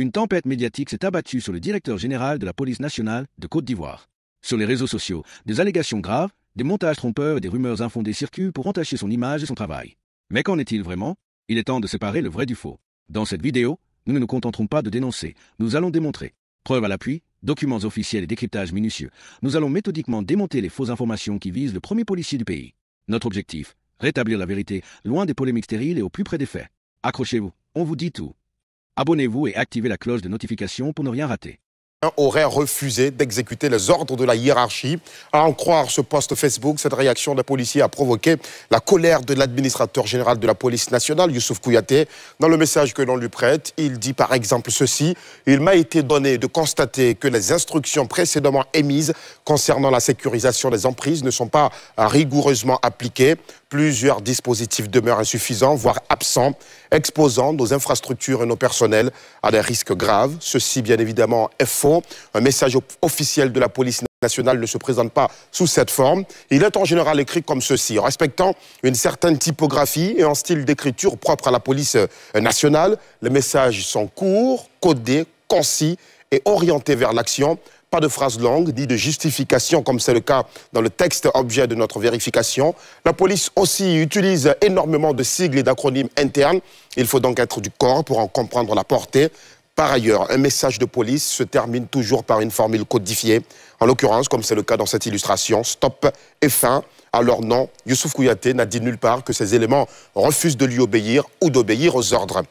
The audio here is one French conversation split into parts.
Une tempête médiatique s'est abattue sur le directeur général de la police nationale de Côte d'Ivoire. Sur les réseaux sociaux, des allégations graves, des montages trompeurs et des rumeurs infondées circulent pour entacher son image et son travail. Mais qu'en est-il vraiment? Il est temps de séparer le vrai du faux. Dans cette vidéo, nous ne nous contenterons pas de dénoncer, nous allons démontrer. Preuves à l'appui, documents officiels et décryptage minutieux, nous allons méthodiquement démonter les fausses informations qui visent le premier policier du pays. Notre objectif, rétablir la vérité, loin des polémiques stériles et au plus près des faits. Accrochez-vous, on vous dit tout. Abonnez-vous et activez la cloche de notification pour ne rien rater. Aurait refusé d'exécuter les ordres de la hiérarchie. À en croire ce post Facebook, cette réaction des policiers a provoqué la colère de l'administrateur général de la police nationale, Youssouf Kouyaté. Dans le message que l'on lui prête, il dit par exemple ceci: « Il m'a été donné de constater que les instructions précédemment émises concernant la sécurisation des emprises ne sont pas rigoureusement appliquées. Plusieurs dispositifs demeurent insuffisants, voire absents, exposant nos infrastructures et nos personnels à des risques graves. Ceci, bien évidemment, est faux. Un message officiel de la police nationale ne se présente pas sous cette forme. Il est en général écrit comme ceci, en respectant une certaine typographie et un style d'écriture propre à la police nationale. Les messages sont courts, codés, concis et orientés vers l'action. Pas de phrases longues, ni de justification, comme c'est le cas dans le texte objet de notre vérification. La police aussi utilise énormément de sigles et d'acronymes internes. Il faut donc être du corps pour en comprendre la portée. Par ailleurs, un message de police se termine toujours par une formule codifiée. En l'occurrence, comme c'est le cas dans cette illustration, stop et fin. Alors non, Youssouf Kouyaté n'a dit nulle part que ces éléments refusent de lui obéir ou d'obéir aux ordres.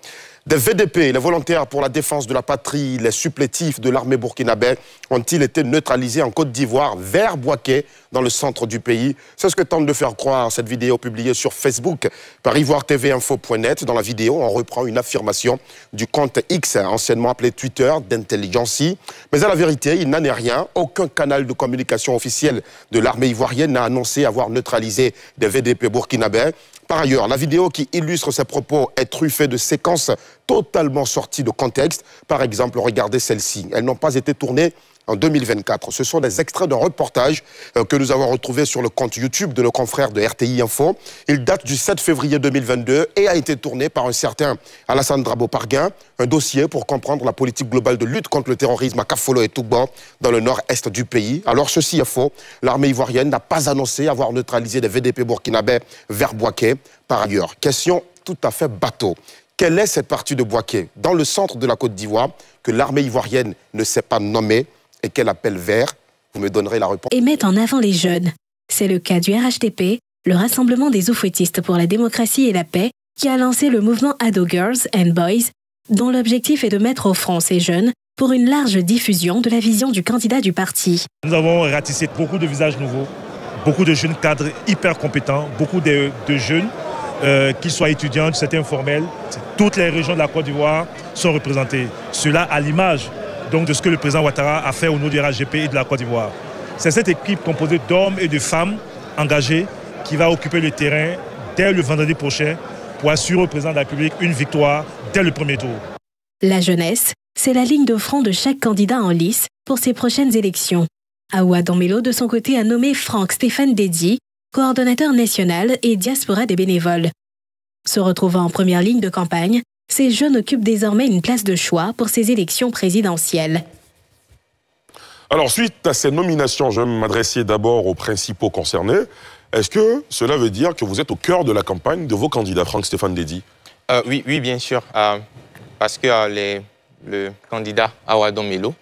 Des VDP, les volontaires pour la défense de la patrie, les supplétifs de l'armée burkinabé, ont-ils été neutralisés en Côte d'Ivoire, vers Bouaké, dans le centre du pays? C'est ce que tente de faire croire cette vidéo publiée sur Facebook par ivoiretveinfo.net. Dans la vidéo, on reprend une affirmation du compte X, anciennement appelé Twitter, d'Intelligentsia. Mais à la vérité, il n'en est rien. Aucun canal de communication officiel de l'armée ivoirienne n'a annoncé avoir neutralisé des VDP burkinabés. Par ailleurs, la vidéo qui illustre ces propos est truffée de séquences totalement sorties de contexte. Par exemple, regardez celle-ci. Elles n'ont pas été tournées en 2024. Ce sont des extraits d'un reportage que nous avons retrouvé sur le compte YouTube de nos confrères de RTI Info. Il date du 7 février 2022 et a été tourné par un certain Alassane Drabo-Parguin, un dossier pour comprendre la politique globale de lutte contre le terrorisme à Kafolo et Toubon, dans le nord-est du pays. Alors ceci est faux. L'armée ivoirienne n'a pas annoncé avoir neutralisé des VDP burkinabés vers Bouaké. Par ailleurs, question tout à fait bateau. Quelle est cette partie de Bouaké, dans le centre de la Côte d'Ivoire, que l'armée ivoirienne ne s'est pas nommée et qu'elle appelle vert? Vous me donnerez la réponse. Et mettent en avant les jeunes. C'est le cas du RHDP, le Rassemblement des oufouettistes pour la démocratie et la paix, qui a lancé le mouvement Ado Girls and Boys, dont l'objectif est de mettre au front ces jeunes pour une large diffusion de la vision du candidat du parti. Nous avons ratissé beaucoup de visages nouveaux, beaucoup de jeunes cadres hyper compétents, beaucoup de jeunes, qu'ils soient étudiants, c'était informel. Toutes les régions de la Côte d'Ivoire sont représentées. Cela à l'image donc de ce que le président Ouattara a fait au nom du RHDP et de la Côte d'Ivoire. C'est cette équipe composée d'hommes et de femmes engagés qui va occuper le terrain dès le vendredi prochain pour assurer au président de la République une victoire dès le premier tour. La jeunesse, c'est la ligne de front de chaque candidat en lice pour ces prochaines élections. Awa Dombello, de son côté, a nommé Franck Stéphane Dédi, coordonnateur national et diaspora des bénévoles. Se retrouvant en première ligne de campagne, ces jeunes occupent désormais une place de choix pour ces élections présidentielles. Alors, suite à ces nominations, je vais m'adresser d'abord aux principaux concernés. Est-ce que cela veut dire que vous êtes au cœur de la campagne de vos candidats, Franck Stéphane Dédi? Oui, bien sûr. Parce que le candidat Awa Dombello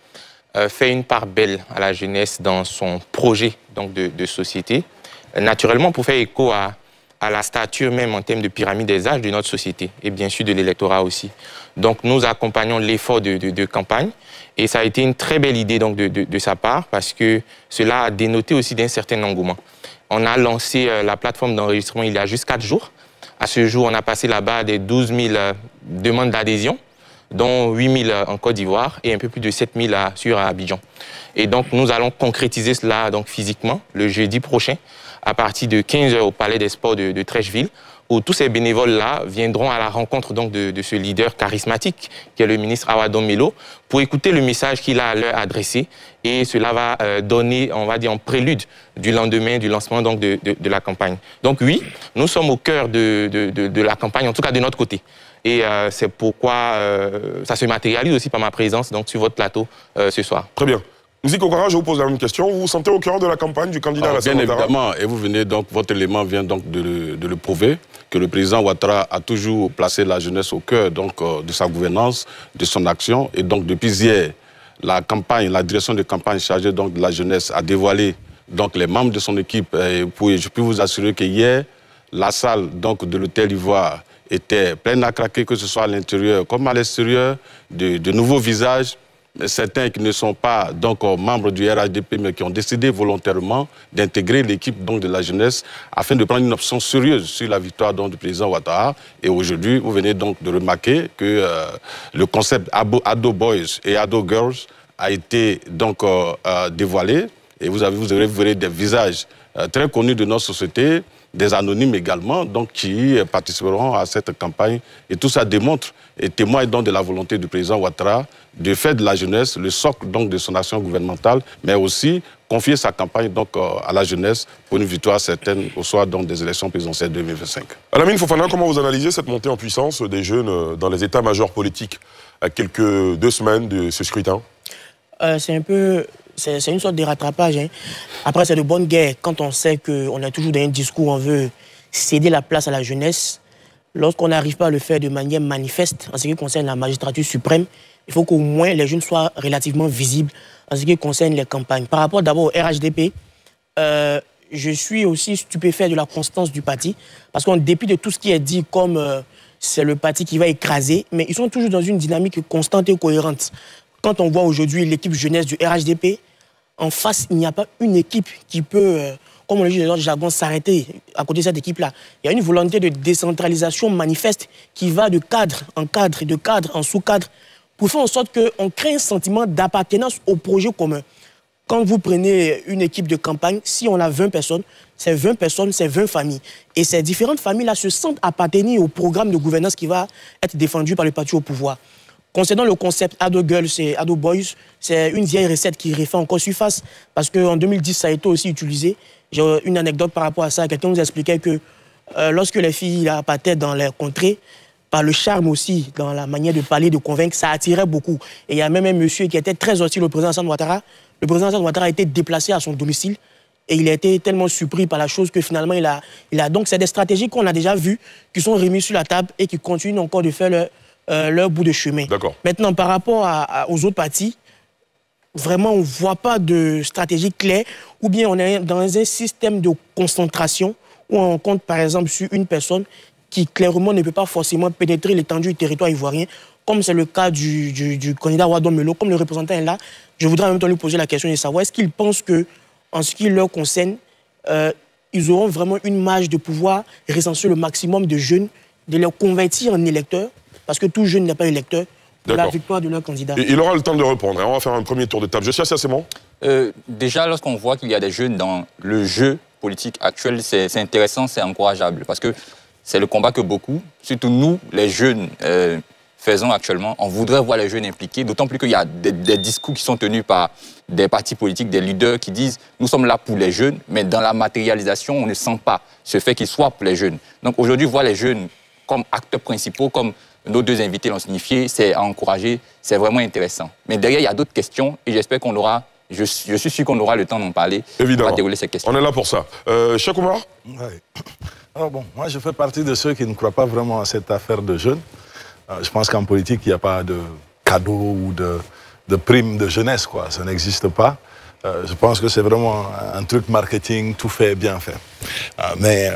fait une part belle à la jeunesse dans son projet donc, de société. Naturellement, pour faire écho à la stature même en termes de pyramide des âges de notre société et bien sûr de l'électorat aussi. Donc nous accompagnons l'effort de campagne et ça a été une très belle idée donc, de sa part parce que cela a dénoté aussi d'un certain engouement. On a lancé la plateforme d'enregistrement il y a juste 4 jours. À ce jour, on a passé là-bas des 12 000 demandes d'adhésion, dont 8 000 en Côte d'Ivoire et un peu plus de 7 000 sur Abidjan. Et donc nous allons concrétiser cela donc, physiquement le jeudi prochain à partir de 15 h au Palais des Sports de Trècheville, où tous ces bénévoles-là viendront à la rencontre donc, de ce leader charismatique qui est le ministre Awa Dombello pour écouter le message qu'il a à leur adresser. Et cela va donner, on va dire, en prélude du lendemain du lancement donc, de la campagne. Donc oui, nous sommes au cœur de la campagne, en tout cas de notre côté. Et c'est pourquoi ça se matérialise aussi par ma présence donc, sur votre plateau ce soir. Très bien. Nzi Kokora, je vous pose la même question. Vous vous sentez au cœur de la campagne du candidat à la Bien évidemment, et vous venez donc, votre élément vient donc de le prouver, que le président Ouattara a toujours placé la jeunesse au cœur donc, de sa gouvernance, de son action. Et donc depuis hier, la direction de campagne chargée donc, de la jeunesse a dévoilé donc, les membres de son équipe. Et je peux vous assurer que hier, la salle donc, de l'hôtel Ivoire était pleine à craquer, que ce soit à l'intérieur comme à l'extérieur, de nouveaux visages. Certains qui ne sont pas donc membres du RHDP, mais qui ont décidé volontairement d'intégrer l'équipe de la jeunesse afin de prendre une option sérieuse sur la victoire donc, du président Ouattara. Et aujourd'hui, vous venez donc de remarquer que le concept Ado Boys et Ado Girls a été donc dévoilé. Et vous verrez des visages très connus de notre société, des anonymes également, donc, qui participeront à cette campagne. Et tout ça démontre et témoigne donc de la volonté du président Ouattara de faire de la jeunesse le socle donc, de son action gouvernementale, mais aussi confier sa campagne donc, à la jeunesse pour une victoire certaine au soir donc, des élections présidentielles 2025. Alamine Fofana, comment vous analysez cette montée en puissance des jeunes dans les états-majors politiques à quelques 2 semaines de ce scrutin? C'est une sorte de rattrapage. Hein. Après, c'est de bonne guerre quand on sait qu'on a toujours dans un discours, on veut céder la place à la jeunesse. Lorsqu'on n'arrive pas à le faire de manière manifeste en ce qui concerne la magistrature suprême, il faut qu'au moins les jeunes soient relativement visibles en ce qui concerne les campagnes. Par rapport d'abord au RHDP, je suis aussi stupéfait de la constance du parti parce qu'en dépit de tout ce qui est dit comme c'est le parti qui va écraser, mais ils sont toujours dans une dynamique constante et cohérente. Quand on voit aujourd'hui l'équipe jeunesse du RHDP, en face, il n'y a pas une équipe qui peut, comme on le dit dans le jargon, s'arrêter à côté de cette équipe-là. Il y a une volonté de décentralisation manifeste qui va de cadre en cadre, de cadre en sous-cadre, pour faire en sorte qu'on crée un sentiment d'appartenance au projet commun. Quand vous prenez une équipe de campagne, si on a 20 personnes, c'est 20 personnes, c'est 20 familles. Et ces différentes familles-là se sentent appartenir au programme de gouvernance qui va être défendu par le parti au pouvoir. Concernant le concept Ado Girls et Ado Boys, c'est une vieille recette qui refait encore surface parce qu'en 2010, ça a été aussi utilisé. J'ai une anecdote par rapport à ça. Quelqu'un nous expliquait que lorsque les filles partaient dans les contrées, par le charme aussi, dans la manière de parler, de convaincre, ça attirait beaucoup. Et il y a même un monsieur qui était très hostile au président Alassane Ouattara. Le président Alassane Ouattara a été déplacé à son domicile et il a été tellement surpris par la chose que finalement, il a donc, c'est des stratégies qu'on a déjà vues, qui sont remises sur la table et qui continuent encore de faire leur bout de chemin. Maintenant, par rapport aux autres partis, vraiment, on ne voit pas de stratégie claire, ou bien on est dans un système de concentration où on compte, par exemple, sur une personne qui, clairement, ne peut pas forcément pénétrer l'étendue du territoire ivoirien, comme c'est le cas du candidat Ouattara Melo, comme le représentant est là. Je voudrais en même temps lui poser la question de savoir, est-ce qu'il pense qu'en ce qui leur concerne, ils auront vraiment une marge de pouvoir recenser le maximum de jeunes, de les convertir en électeurs, parce que tout jeune n'est pas électeur, pour la victoire de leur candidat. Il aura le temps de répondre. On va faire un premier tour de table. Je suis assez bon. Déjà, lorsqu'on voit qu'il y a des jeunes dans le jeu politique actuel, c'est intéressant, c'est encourageable. Parce que c'est le combat que beaucoup, surtout nous, les jeunes, faisons actuellement. On voudrait voir les jeunes impliqués, d'autant plus qu'il y a des discours qui sont tenus par des partis politiques, des leaders qui disent « nous sommes là pour les jeunes », mais dans la matérialisation, on ne sent pas ce fait qu'ils soient pour les jeunes. Donc aujourd'hui, voir les jeunes comme acteurs principaux, comme nos 2 invités l'ont signifié, c'est à encourager, c'est vraiment intéressant. Mais derrière, il y a d'autres questions et j'espère qu'on aura, je suis sûr qu'on aura le temps d'en parler. Évidemment. On va dérouler ces questions. On est là pour ça. Cheikh Oumar ? Alors bon, moi je fais partie de ceux qui ne croient pas vraiment à cette affaire de jeunes. Je pense qu'en politique, il n'y a pas de cadeau ou de prime de jeunesse, quoi. Ça n'existe pas. Je pense que c'est vraiment un truc marketing, tout fait, bien fait. Mais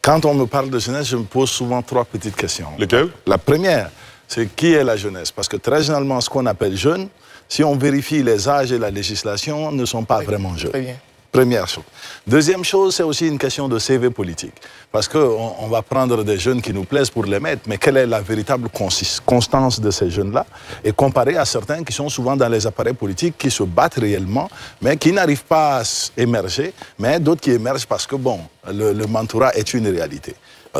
quand on me parle de jeunesse, je me pose souvent 3 petites questions. Lesquelles? La première, c'est qui est la jeunesse? Parce que très généralement, ce qu'on appelle jeune, si on vérifie les âges et la législation, ne sont pas vraiment jeunes. Très bien. Première chose. Deuxième chose, c'est aussi une question de CV politique. Parce qu'on va prendre des jeunes qui nous plaisent pour les mettre, mais quelle est la véritable constance de ces jeunes-là? Et comparé à certains qui sont souvent dans les appareils politiques, qui se battent réellement, mais qui n'arrivent pas à émerger, mais d'autres qui émergent parce que, bon, le mentorat est une réalité.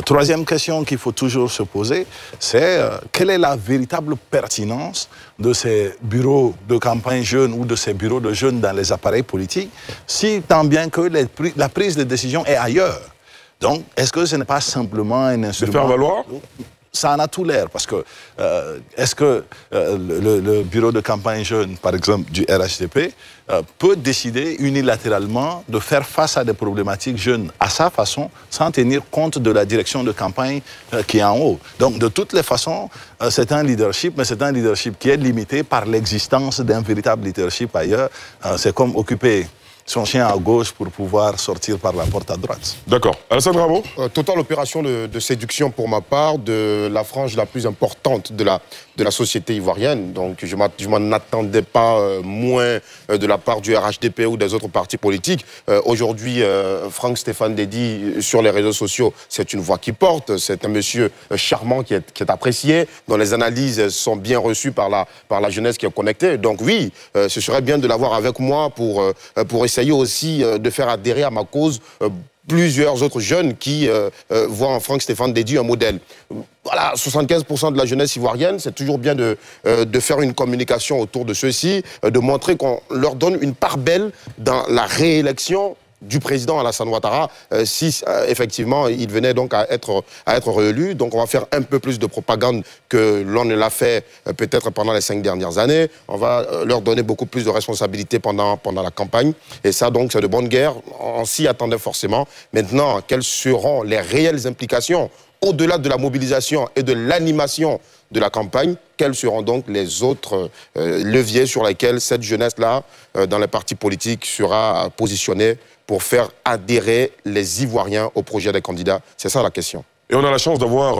Troisième question qu'il faut toujours se poser, c'est quelle est la véritable pertinence de ces bureaux de campagne jeunes ou de ces bureaux de jeunes dans les appareils politiques, si tant bien que la prise de décision est ailleurs. Donc, est-ce que ce n'est pas simplement un instrument... De faire valoir? ça en a tout l'air, parce que est-ce que le bureau de campagne jeune, par exemple, du RHDP, peut décider unilatéralement de faire face à des problématiques jeunes à sa façon, sans tenir compte de la direction de campagne qui est en haut. Donc, de toutes les façons, c'est un leadership, mais c'est un leadership qui est limité par l'existence d'un véritable leadership ailleurs. C'est comme occuper son chien à gauche pour pouvoir sortir par la porte à droite. D'accord. Alassane Ramo? Totale opération de séduction pour ma part de la frange la plus importante de la société ivoirienne. Donc je ne m'en attendais pas moins de la part du RHDP ou des autres partis politiques. Aujourd'hui, Franck Stéphane Dedi, sur les réseaux sociaux, c'est une voix qui porte. C'est un monsieur charmant qui est apprécié, dont les analyses sont bien reçues par la jeunesse qui est connectée. Donc oui, ce serait bien de l'avoir avec moi pour essayer aussi de faire adhérer à ma cause plusieurs autres jeunes qui voient en Franck Stéphane Dedi un modèle. Voilà, 75% de la jeunesse ivoirienne, c'est toujours bien de faire une communication autour de ceux-ci, de montrer qu'on leur donne une part belle dans la réélection du président Alassane Ouattara, si effectivement il venait donc à être réélu. Donc on va faire un peu plus de propagande que l'on ne l'a fait peut-être pendant les 5 dernières années. On va leur donner beaucoup plus de responsabilités pendant la campagne. Et ça donc c'est de bonne guerre, on s'y attendait forcément. Maintenant, quelles seront les réelles implications au-delà de la mobilisation et de l'animation de la campagne, quels seront donc les autres leviers sur lesquels cette jeunesse-là, dans les partis politiques, sera positionnée pour faire adhérer les Ivoiriens au projet des candidats? C'est ça la question. Et on a la chance d'avoir